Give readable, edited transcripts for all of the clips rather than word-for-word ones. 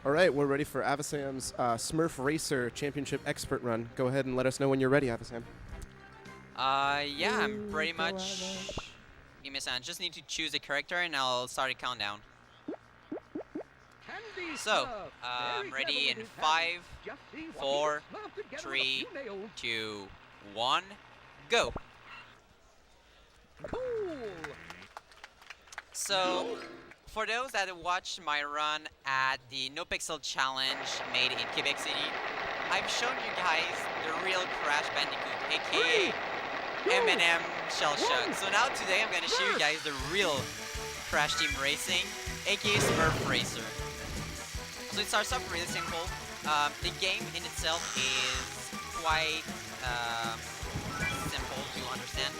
All right, we're ready for Avasam's Smurf Racer Championship Expert Run. Go ahead and let us know when you're ready, Avasam. Yeah, I'm pretty much... Give me a second. Just need to choose a character and I'll start a countdown. So, I'm ready in 5, 4, 3, 2, 1, go! Cool. So, for those that watched my run at the No Pixel Challenge made in Quebec City, I've shown you guys the real Crash Bandicoot, aka M&M Shell Shock. So now today I'm gonna show you guys the real Crash Team Racing, aka Smurf Racer. So it starts off really simple. The game in itself is quite simple to understand.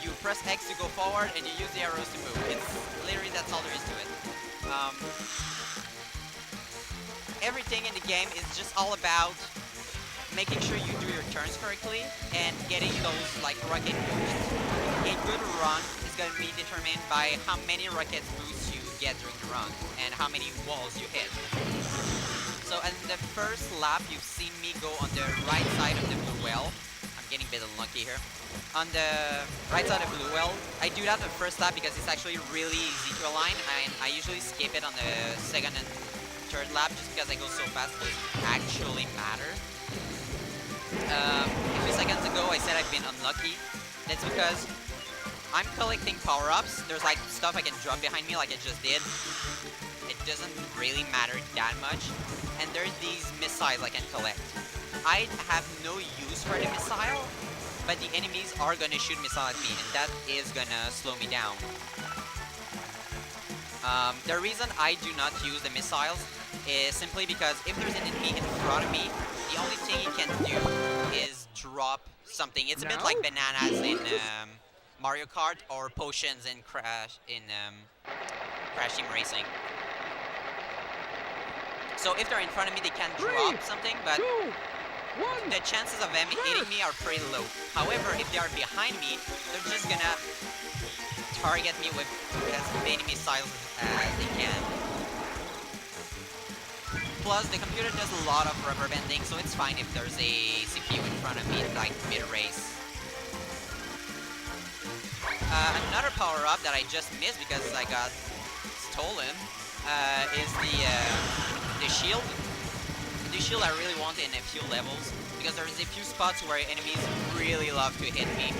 You press X to go forward and you use the arrows to move. It's literally, that's all there is to it. Everything in the game is just all about making sure you do your turns correctly and getting those like rocket boosts. A good run is going to be determined by how many rocket boosts you get during the run and how many walls you hit. So in the first lap, you've seen me go on the right side of the blue well. I'm getting a bit unlucky here. On the right side of blue well, I do that the first lap because it's actually really easy to align, and I usually skip it on the second and third lap just because I go so fast it doesn't actually matter. A few seconds ago I said I've been unlucky. That's because I'm collecting power-ups. There's like stuff I can drop behind me like I just did. It doesn't really matter that much. And there's these missiles I can collect. I have no use for the missile, but the enemies are gonna shoot missile at me, and that is gonna slow me down. The reason I do not use the missiles is simply because if there's an enemy in front of me, the only thing he can do is drop something. It's a bit like bananas in Mario Kart or potions in Crash Team Racing. So if they're in front of me, they can drop something, but the chances of them hitting me are pretty low. However, if they are behind me, they're just gonna target me with as many missiles as they can. Plus, the computer does a lot of rubber banding, so it's fine if there's a CPU in front of me, like mid-race. Another power-up that I just missed because I got stolen is the shield. The shield I really want in a few levels because there's a few spots where enemies really love to hit me.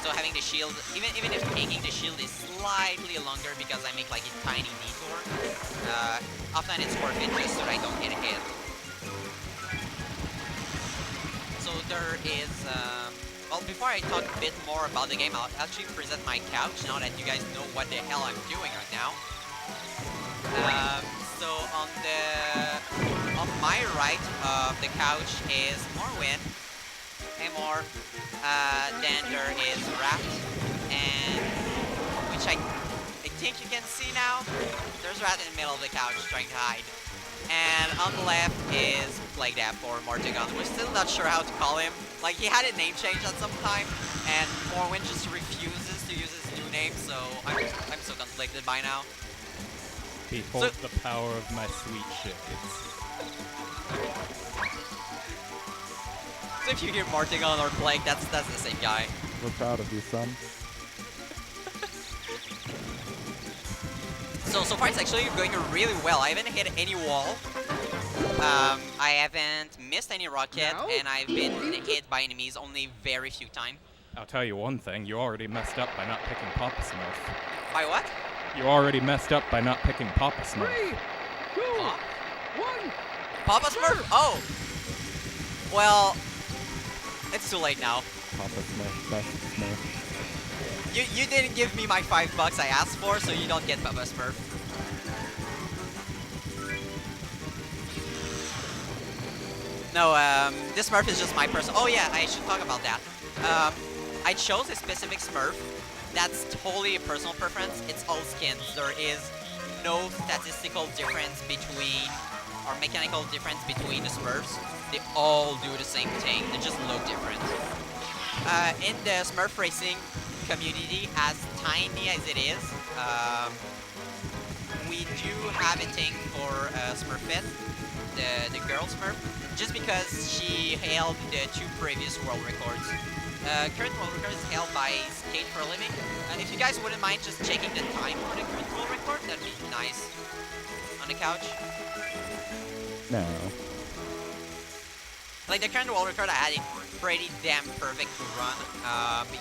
So having the shield, even if taking the shield is slightly longer because I make like a tiny detour, often it's worth it just so that I don't get hit. So there is, well, before I talk a bit more about the game, I'll actually present my couch now that you guys know what the hell I'm doing right now. So on my right of the couch is Morwin, Amor, then there is Rat, and which I think you can see now. There's Rat in the middle of the couch trying to hide. And on the left is Plague Dap or Mortagon. We're still not sure how to call him. Like, he had a name change at some time, and Morwin just refuses to use his new name, so I'm so conflicted by now. Behold the power of my sweet shit. So if you hear Mortagon or Plague, that's the same guy. We're proud of you, son. So far it's actually going really well. I haven't hit any wall. I haven't missed any rocket, and I've been hit by enemies only very few times. I'll tell you one thing, you already messed up by not picking Papa Smurf. By what? You already messed up by not picking Papa Smurf. 3, 2, 1. Papa Smurf? Oh! Well, it's too late now. Papa Smurf, best Smurf. You didn't give me my $5 I asked for, so you don't get Papa Smurf. No, this Smurf is just my personal... Oh yeah, I should talk about that. I chose a specific Smurf. That's totally a personal preference. It's all skins. There is no statistical difference between, or mechanical difference between the Smurfs. They all do the same thing. They just look different. In the Smurf racing community, as tiny as it is, we do have a thing for Smurfette, the girl Smurf, just because she held the 2 previous world records. Current world record is held by Skate for a living. If you guys wouldn't mind just checking the time for the current world record, that'd be nice. On the couch. No. Like the current world record, I had a pretty damn perfect run.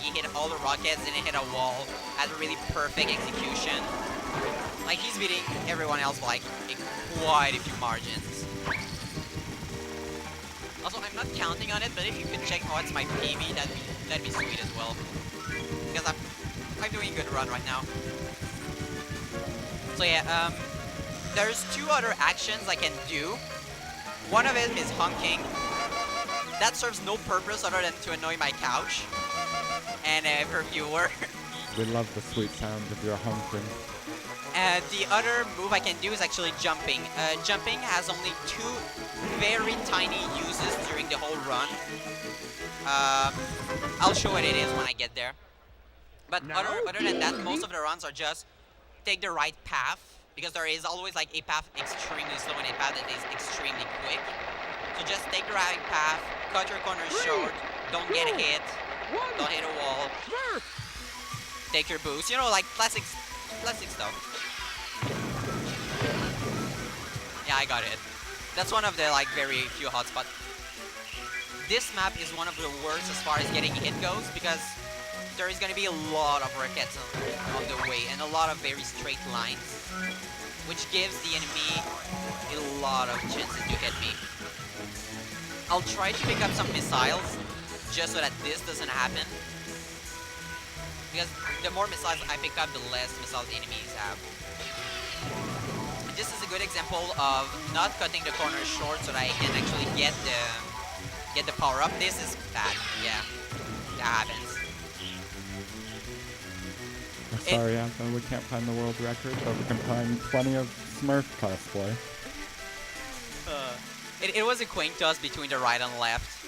He hit all the rockets, didn't hit a wall, had a really perfect execution. Like he's beating everyone else by like quite a few margins. Also, I'm not counting on it, but if you could check what's my PB, that'd be sweet as well. Because I'm doing a good run right now. So yeah, there's 2 other actions I can do. One of them is honking. That serves no purpose other than to annoy my couch and every viewer. We love the sweet sound of your honking. The other move I can do is actually jumping. Jumping has only 2 very tiny uses during the whole run. I'll show what it is when I get there. But other than that, most of the runs are just take the right path, because there is always like a path extremely slow and a path that is extremely quick. So just take the right path, cut your corners short, don't get hit, don't hit a wall, take your boost, you know, like classic stuff. Yeah, I got it. That's one of the like very few hotspots. This map is one of the worst as far as getting hit goes, because there is going to be a lot of rockets on the way and a lot of very straight lines, which gives the enemy a lot of chances to hit me. I'll try to pick up some missiles just so that this doesn't happen, because the more missiles I pick up, the less missiles the enemies have. And this is a good example of not cutting the corners short so that I can actually get the power up. This is bad. Yeah, that happens. Sorry, Anthony, we can't find the world record, but we can find plenty of Smurf cosplay. It was a coin toss between the right and left.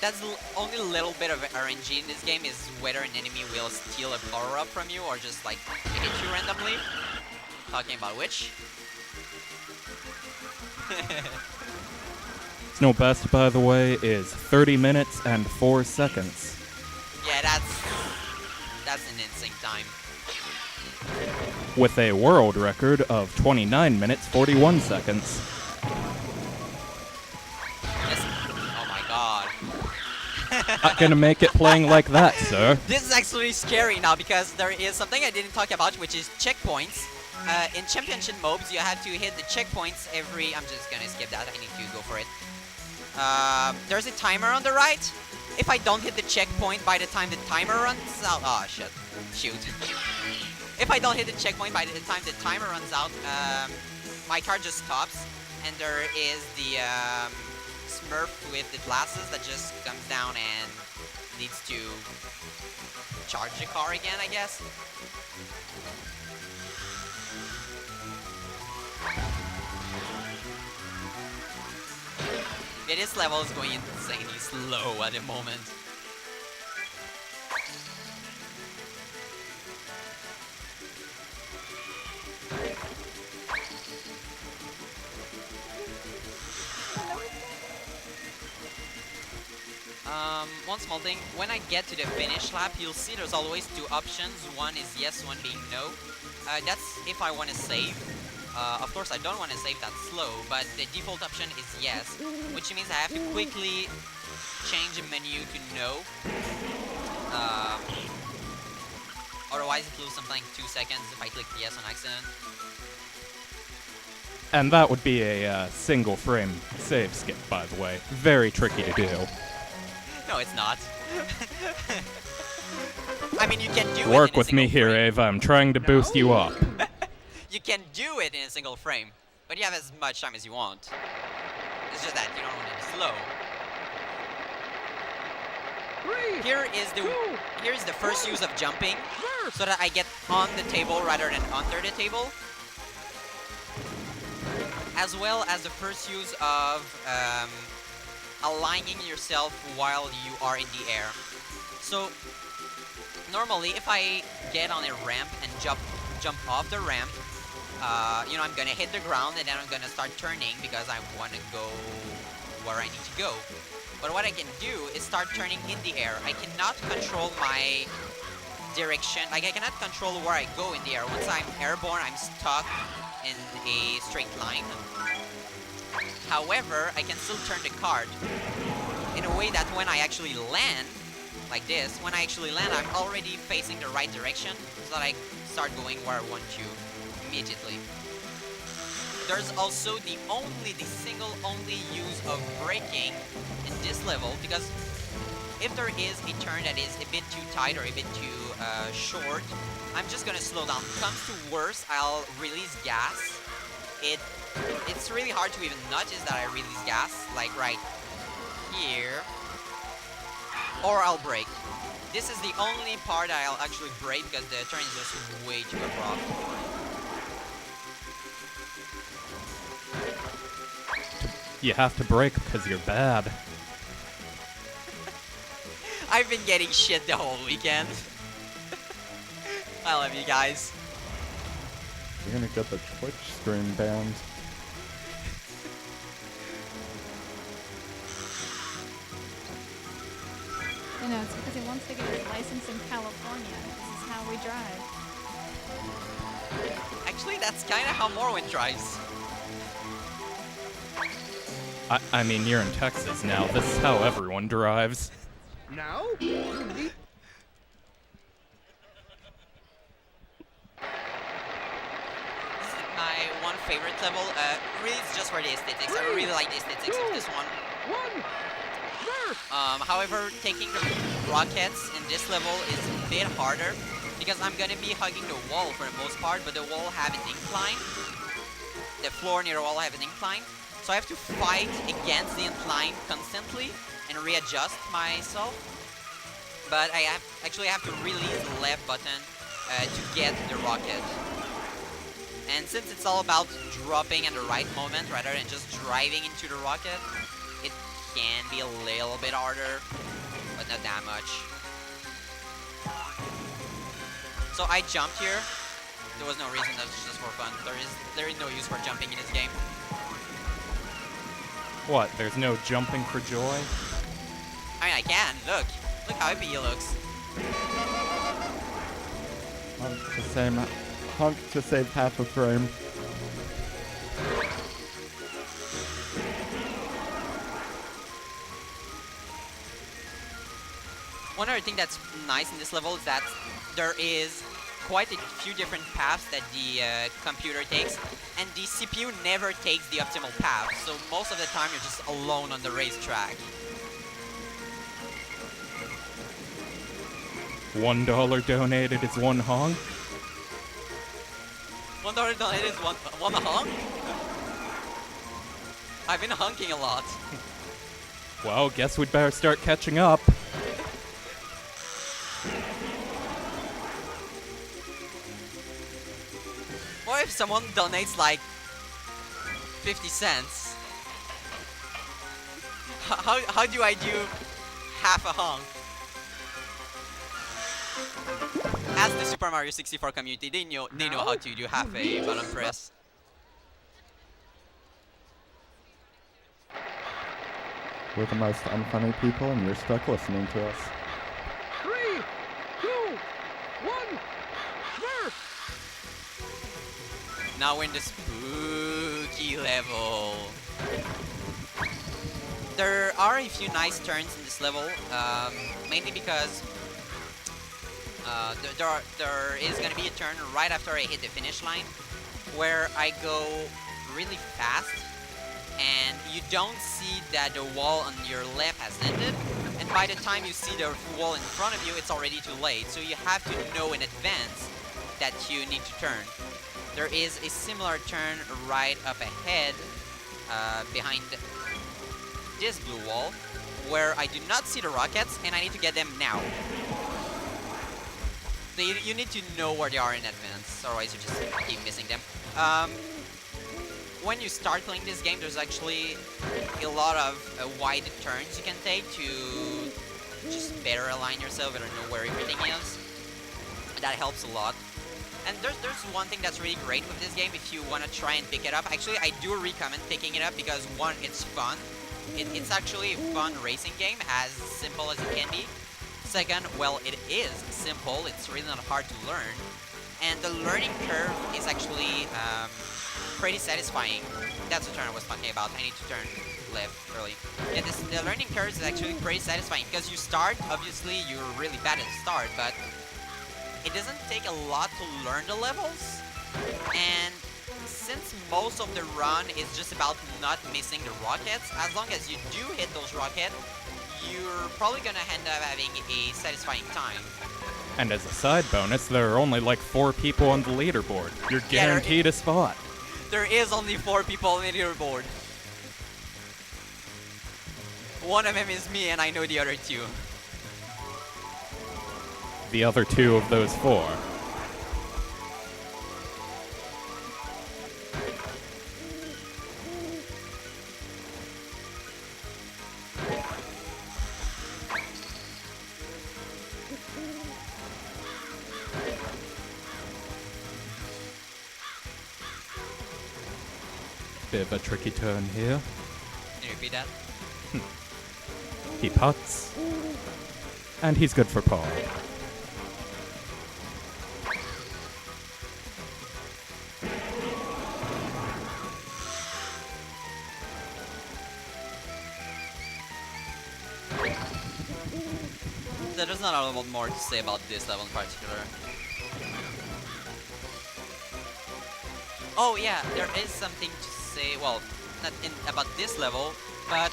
That's only a little bit of RNG in this game, is whether an enemy will steal a power-up from you or just like hit you randomly. Talking about which. Snow best, by the way, is 30 minutes and 4 seconds. Yeah, that's an insane time. With a world record of 29 minutes 41 seconds. Oh my god. Not gonna make it playing like that, sir. This is actually scary now, because there is something I didn't talk about, which is checkpoints. In championship mobs, you have to hit the checkpoints every... I'm just gonna skip that, I need to go for it. There's a timer on the right. If I don't hit the checkpoint by the time the timer runs out... Oh, shit. Shoot. If I don't hit the checkpoint by the time the timer runs out, my car just stops, and there is the Smurf with the glasses that just comes down and needs to charge the car again, I guess. Yeah, this level is going insanely slow at the moment. One small thing, when I get to the finish lap, you'll see there's always 2 options. One is yes, one being no. That's if I want to save. Of course, I don't want to save that slow, but the default option is yes, which means I have to quickly change the menu to no. Otherwise, it loses something like 2 seconds if I click yes on accident. And that would be a single frame save skip, by the way. Very tricky to do. No, it's not. I mean, you can do it. Work with me here, Ava. I'm trying to boost you up. You can do it in a single frame, but you have as much time as you want. It's just that you don't want it slow. Here's the first use of jumping, so that I get on the table rather than under the table. As well as the first use of aligning yourself while you are in the air. So normally, if I get on a ramp and jump off the ramp, you know, I'm gonna hit the ground and then I'm gonna start turning because I want to go where I need to go. But what I can do is start turning in the air. I cannot control my direction. Like, I cannot control where I go in the air. Once I'm airborne, I'm stuck in a straight line. However, I can still turn the card in a way that when I actually land, like this, when I actually land, I'm already facing the right direction so that I start going where I want to immediately. There's also the single only use of braking in this level, because if there is a turn that is a bit too tight or a bit too short, I'm just gonna slow down. Comes to worse, I'll release gas. It's really hard to even notice that I release gas, like right here. Or I'll brake. This is the only part I'll actually brake because the turn is just way too abrupt. You have to brake because you're bad. I've been getting shit the whole weekend. I love you guys. You're gonna get the Twitch stream banned. You know, it's because he wants to get his license in California. This is how we drive. Actually, that's kind of how Morrowind drives. I mean, you're in Texas now. This is how everyone drives. Now? This is my one favorite level. Really, it's just for the aesthetics. I really like the aesthetics of this one. However, taking the rockets in this level is a bit harder because I'm gonna be hugging the wall for the most part, but the wall have an incline. The floor near the wall have an incline, so I have to fight against the incline constantly and readjust myself. But I actually have to release the left button to get the rocket. And since it's all about dropping at the right moment rather than just driving into the rocket, it can be a little bit harder, but not that much. So I jumped here. There was no reason, that was just for fun. There is no use for jumping in this game. What, there's no jumping for joy? I mean, I can. Look how happy he looks. Hunk to save half a frame. One other thing that's nice in this level is that there is quite a few different paths that the computer takes, and the CPU never takes the optimal path, so most of the time you're just alone on the racetrack. $1 donated is one honk. $1 donated is one honk? I've been honking a lot. Well, guess we'd better start catching up. What if someone donates like 50 cents? How do I do half a honk? As the Super Mario 64 community, they know how to do half a button press. We're the most unfunny people, and you're stuck listening to us. 3, 2, 1, Smurf! Now we're in the spooky level. There are a few nice turns in this level, mainly because there is going to be a turn right after I hit the finish line where I go really fast and you don't see that the wall on your left has ended, and by the time you see the wall in front of you, it's already too late. So you have to know in advance that you need to turn. There is a similar turn right up ahead behind this blue wall where I do not see the rockets and I need to get them now. So you need to know where they are in advance, otherwise you just keep missing them. When you start playing this game, there's actually a lot of wide turns you can take to just better align yourself, better know where everything is. That helps a lot. And there's one thing that's really great with this game if you want to try and pick it up. Actually, I do recommend picking it up because one, it's fun. It's actually a fun racing game, as simple as it can be. Second, well, it is simple. It's really not hard to learn. And the learning curve is actually pretty satisfying. That's the turn I was talking about. I need to turn left early. Yeah, the learning curve is actually pretty satisfying because you start, obviously, you're really bad at the start, but it doesn't take a lot to learn the levels. And since most of the run is just about not missing the rockets, as long as you do hit those rockets, you're probably gonna end up having a satisfying time. And as a side bonus, there are only like 4 people on the leaderboard. You're Yeah, guaranteed a spot. There is only 4 people on the leaderboard. One of them is me, and I know the other 2. The other 2 of those 4. Bit of a tricky turn here. Can you repeat that? He putts. And he's good for par. There's not a lot more to say about this level in particular. Oh yeah, there is something to say, well, not about this level, but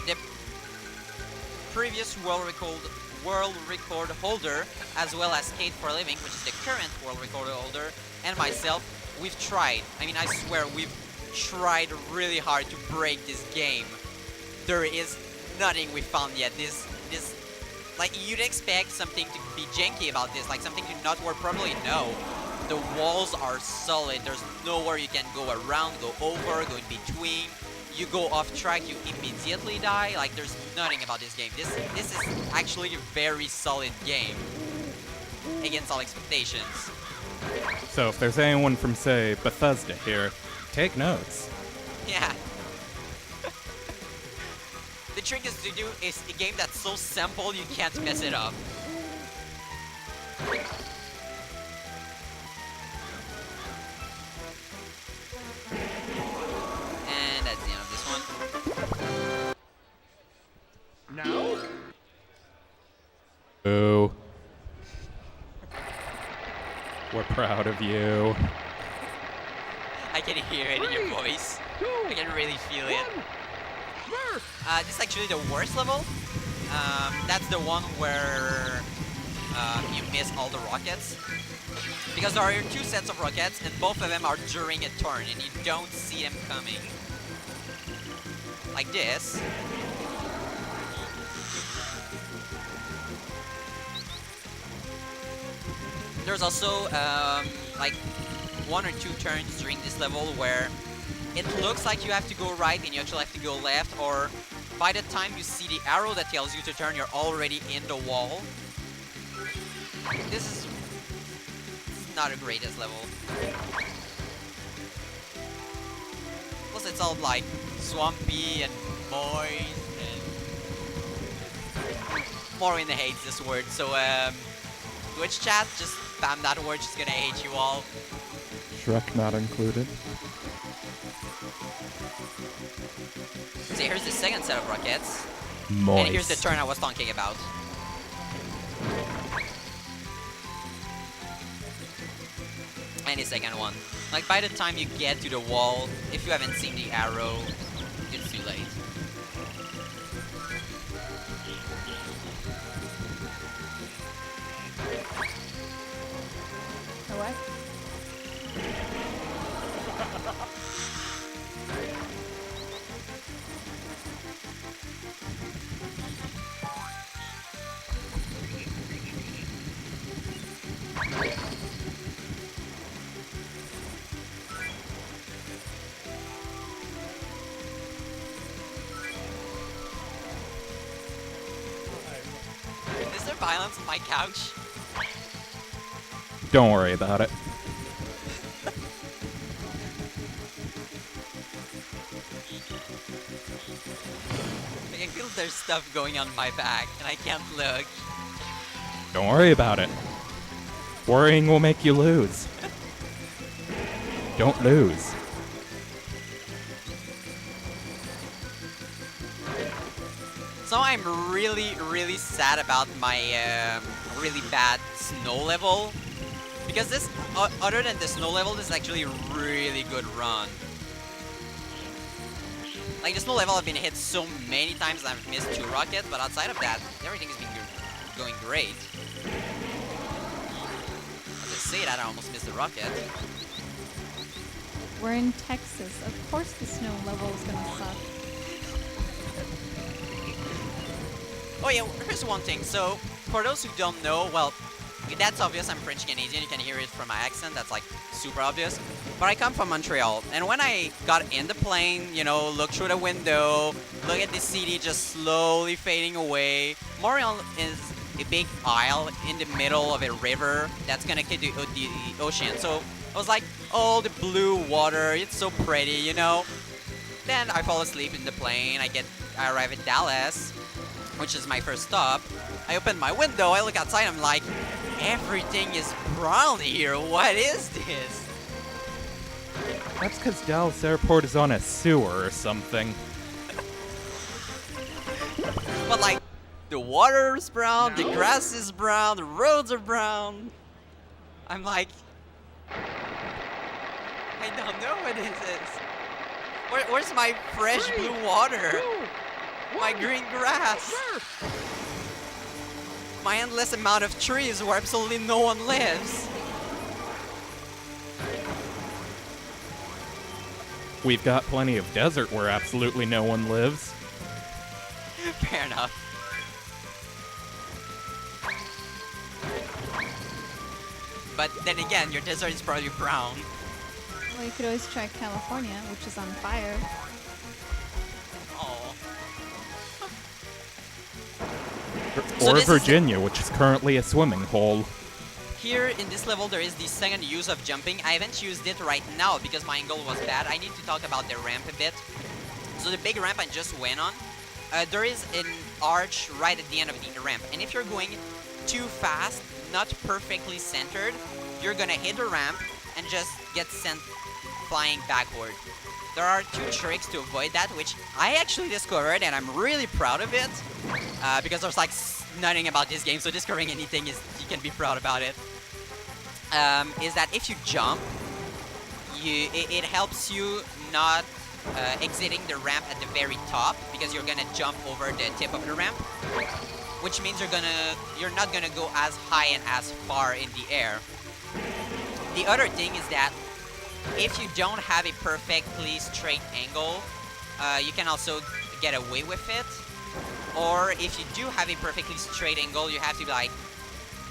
the previous world record holder, as well as Skate for a Living, which is the current world record holder, and myself, we've tried. I mean, I swear, we've tried really hard to break this game. There is nothing we found yet. This, like, you'd expect something to be janky about this, like something to not work properly. No. The walls are solid. There's nowhere you can go around, go over, go in between. You go off track, you immediately die. Like, there's nothing about this game. This is actually a very solid game against all expectations. So if there's anyone from, say, Bethesda here, take notes. Yeah. The trick is to do is a game that's so simple you can't mess it up. And that's the end of this one. Now, Ooh. We're proud of you. I can hear it in your voice. I can really feel it. This is actually the worst level. That's the one where you miss all the rockets. Because there are 2 sets of rockets, and both of them are during a turn, and you don't see them coming. Like this. There's also like 1 or 2 turns during this level where it looks like you have to go right and you actually have to go left, or by the time you see the arrow that tells you to turn, you're already in the wall. This is not the greatest level. Plus it's all like swampy and moist and Morwin hates this word, so Twitch chat, just spam that word, she's gonna hate you all. Shrek not included. So here's the second set of rockets. Moist. And here's the turn I was talking about. And the second one. Like, by the time you get to the wall, if you haven't seen the arrow, it's too late. What? Is there violence on my couch? Don't worry about it. I feel there's stuff going on my back, and I can't look. Don't worry about it. Worrying will make you lose. Don't lose. So I'm really, really sad about my really bad snow level. Because this, other than the snow level, this is actually a really good run. Like, the snow level I've been hit so many times and I've missed 2 rockets, but outside of that, everything has been going great. As I say that, I almost missed the rocket. We're in Texas. Of course the snow level is gonna suck. Oh yeah, here's one thing. So, for those who don't know, well, that's obvious, I'm French Canadian, you can hear it from my accent, that's like super obvious. But I come from Montreal, and when I got in the plane, you know, look through the window, look at the city just slowly fading away. Montreal is a big isle in the middle of a river that's connected to the ocean. So I was like, oh, the blue water, it's so pretty, you know. Then I fall asleep in the plane, I arrive at Dallas, which is my first stop. I open my window, I look outside, I'm like, everything is brown here, what is this? That's because Dallas Airport is on a sewer or something. But like, the water is brown, the grass is brown, the roads are brown. I'm like, I don't know what this is. Where's my fresh blue water? My green grass? My endless amount of trees where absolutely no one lives. We've got plenty of desert where absolutely no one lives. Fair enough. But then again, your desert is probably brown. Well, you could always try California, which is on fire. Oh. Or this is Virginia, which is currently a swimming hole. Here in this level, there is the second use of jumping. I haven't used it right now because my angle was bad. I need to talk about the ramp a bit. So the big ramp I just went on, there is an arch right at the end of the ramp. And if you're going too fast, not perfectly centered, you're gonna hit the ramp and just get sent flying backward. There are 2 tricks to avoid that, which I actually discovered, and I'm really proud of it. Because there's like nothing about this game, so discovering anything is, you can be proud about it. Is that if you jump, it helps you not exiting the ramp at the very top, because you're gonna jump over the tip of the ramp, which means you're not gonna go as high and as far in the air. The other thing is that if you don't have a perfectly straight angle, you can also get away with it. Or if you do have a perfectly straight angle, you have to be like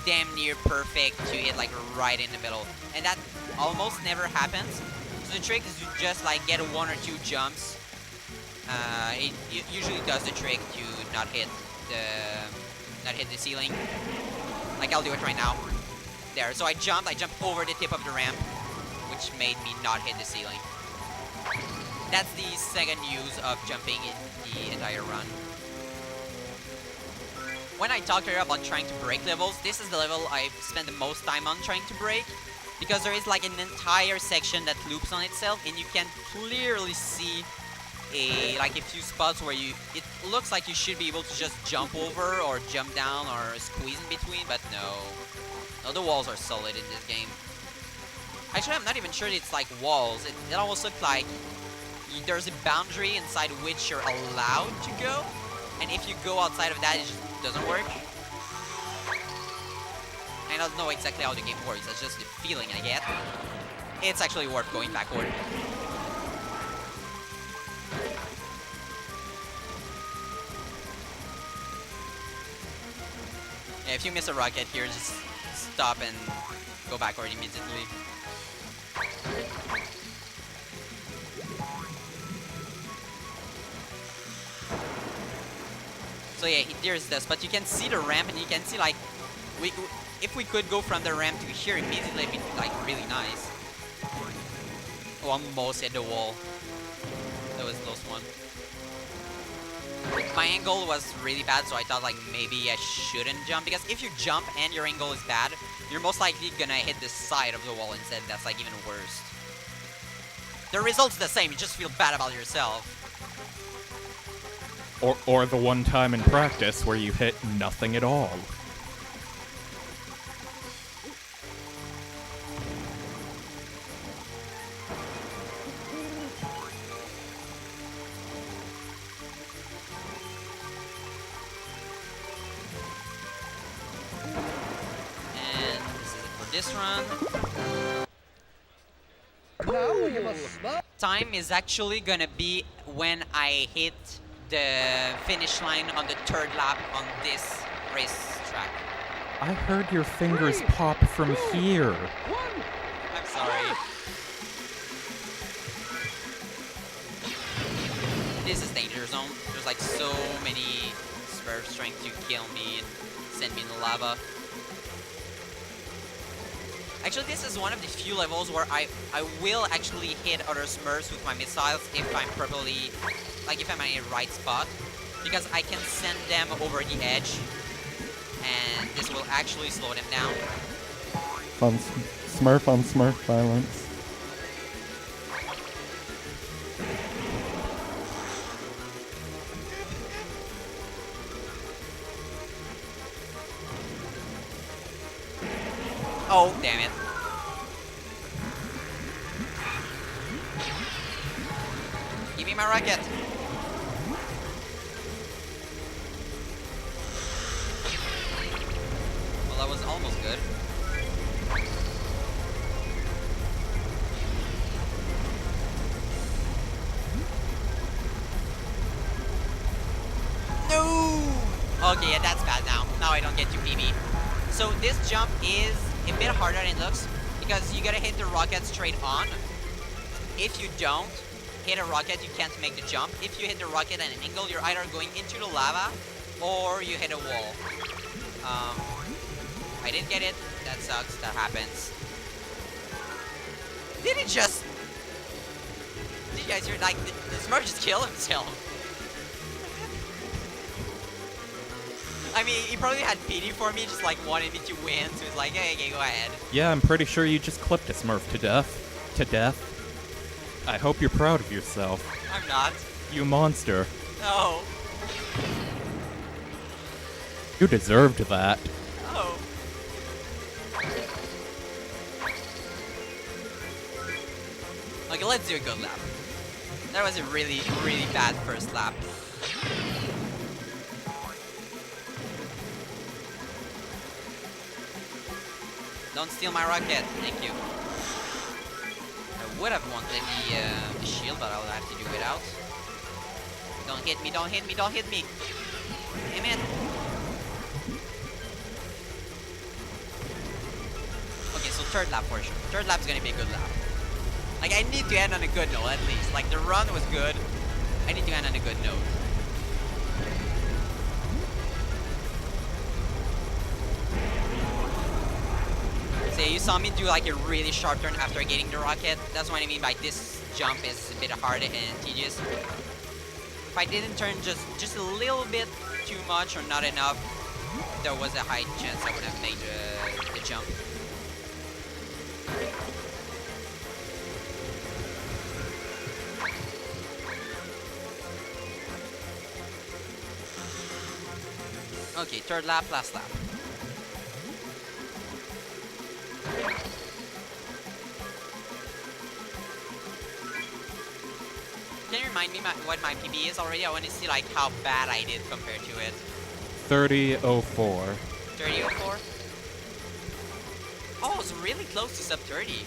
damn near perfect to hit like right in the middle. And that almost never happens. So the trick is to just like get 1 or 2 jumps. It usually does the trick to not hit the ceiling. Like I'll do it right now. There, so I jumped over the tip of the ramp, which made me not hit the ceiling. That's the second use of jumping in the entire run. When I talked earlier about trying to break levels, this is the level I've spent the most time on trying to break, because there is like an entire section that loops on itself, and you can clearly see a few spots where it looks like you should be able to just jump over or jump down or squeeze in between, but no. No, the walls are solid in this game. Actually, I'm not even sure it's like walls. It almost looks like there's a boundary inside which you're allowed to go, and if you go outside of that, it just doesn't work. I don't know exactly how the game works, that's just the feeling I get. It's actually worth going backward. Yeah, if you miss a rocket here, just stop and go backward immediately. So yeah, there's this, but you can see the ramp, and you can see like, if we could go from the ramp to here immediately, it'd be like really nice. Oh, almost hit the wall. That was a close one. My angle was really bad, so I thought like maybe I shouldn't jump, because if you jump and your angle is bad, you're most likely gonna hit the side of the wall instead. That's like even worse. The result's the same, you just feel bad about yourself. Or the one time in practice where you hit nothing at all. And this is it for this run. Now you must stop. Time is actually gonna be when I hit the finish line on the third lap on this race track. I heard your fingers pop from here. I'm sorry. This is danger zone. There's like so many Smurfs trying to kill me and send me in the lava. Actually, this is one of the few levels where I will actually hit other Smurfs with my missiles if I'm properly, like if I'm in the right spot, because I can send them over the edge, and this will actually slow them down. On Smurf on Smurf violence. Oh, damn it. Give me my rocket. Well, that was almost good. No! Okay, yeah, that's bad now. Now I don't get to PB. So this jump is a bit harder than it looks, because you gotta hit the rocket straight on. If you don't hit a rocket, you can't make the jump. If you hit the rocket at an angle, you're either going into the lava or you hit a wall. I didn't get it. That sucks. That happens. Did he just... Did you guys hear, like, the Smurf just killed himself? I mean, he probably had pity for me, just like wanted me to win, so he's like, hey, okay, go ahead. Yeah, I'm pretty sure you just clipped a Smurf to death. To death. I hope you're proud of yourself. I'm not. You monster. No. You deserved that. Oh. Okay, let's do a good lap. That was a really, really bad first lap. Don't steal my rocket, thank you. I would have wanted the shield, but I'll have to do it without. Don't hit me, don't hit me, don't hit me! Damn it! Okay, so third lap for sure. Third lap's gonna be a good lap. Like, I need to end on a good note, at least. Like, the run was good. I need to end on a good note. So you saw me do like a really sharp turn after getting the rocket. That's what I mean by this jump is a bit hard and tedious. If I didn't turn just a little bit too much or not enough, there was a high chance I would have made the jump. Okay, third lap, last lap. Can you remind me what my PB is already? I want to see like how bad I did compared to it. 30:04. 30:04? Oh, I was really close to sub 30.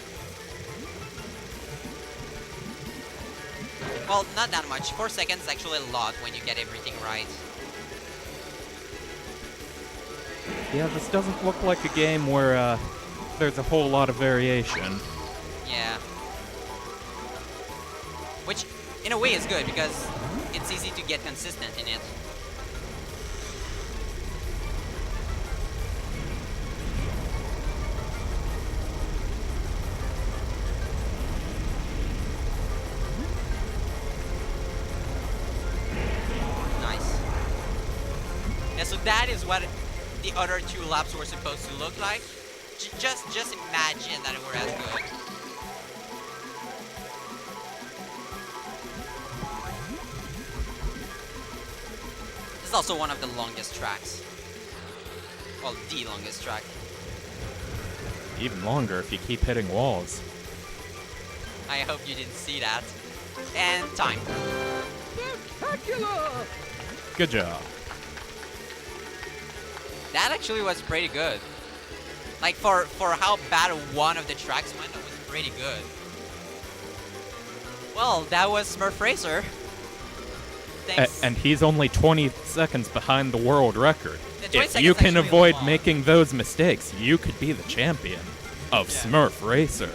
Well, not that much. 4 seconds is actually a lot when you get everything right. Yeah, this doesn't look like a game where there's a whole lot of variation. Yeah. Which, in a way, is good because it's easy to get consistent in it. so that is what the other 2 laps were supposed to look like. Just imagine that it were as good. This is also one of the longest tracks. Well, the longest track. Even longer if you keep hitting walls. I hope you didn't see that. And time. Spectacular! Good job. That actually was pretty good. Like for how bad one of the tracks went, it was pretty good. Well, that was Smurf Racer. Thanks. And he's only 20 seconds behind the world record. The 20 If seconds you can actually avoid long. making those mistakes, you could be the champion of Yeah. Smurf Racer.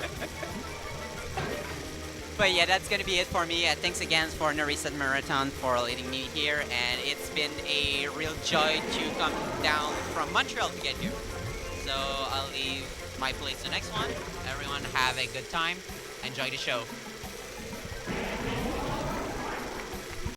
But yeah, that's gonna be it for me. Thanks again for NoReset Marathon for leading me here, and it's been a real joy to come down from Montreal to get here. So I'll leave my place to the next one. Everyone have a good time. Enjoy the show.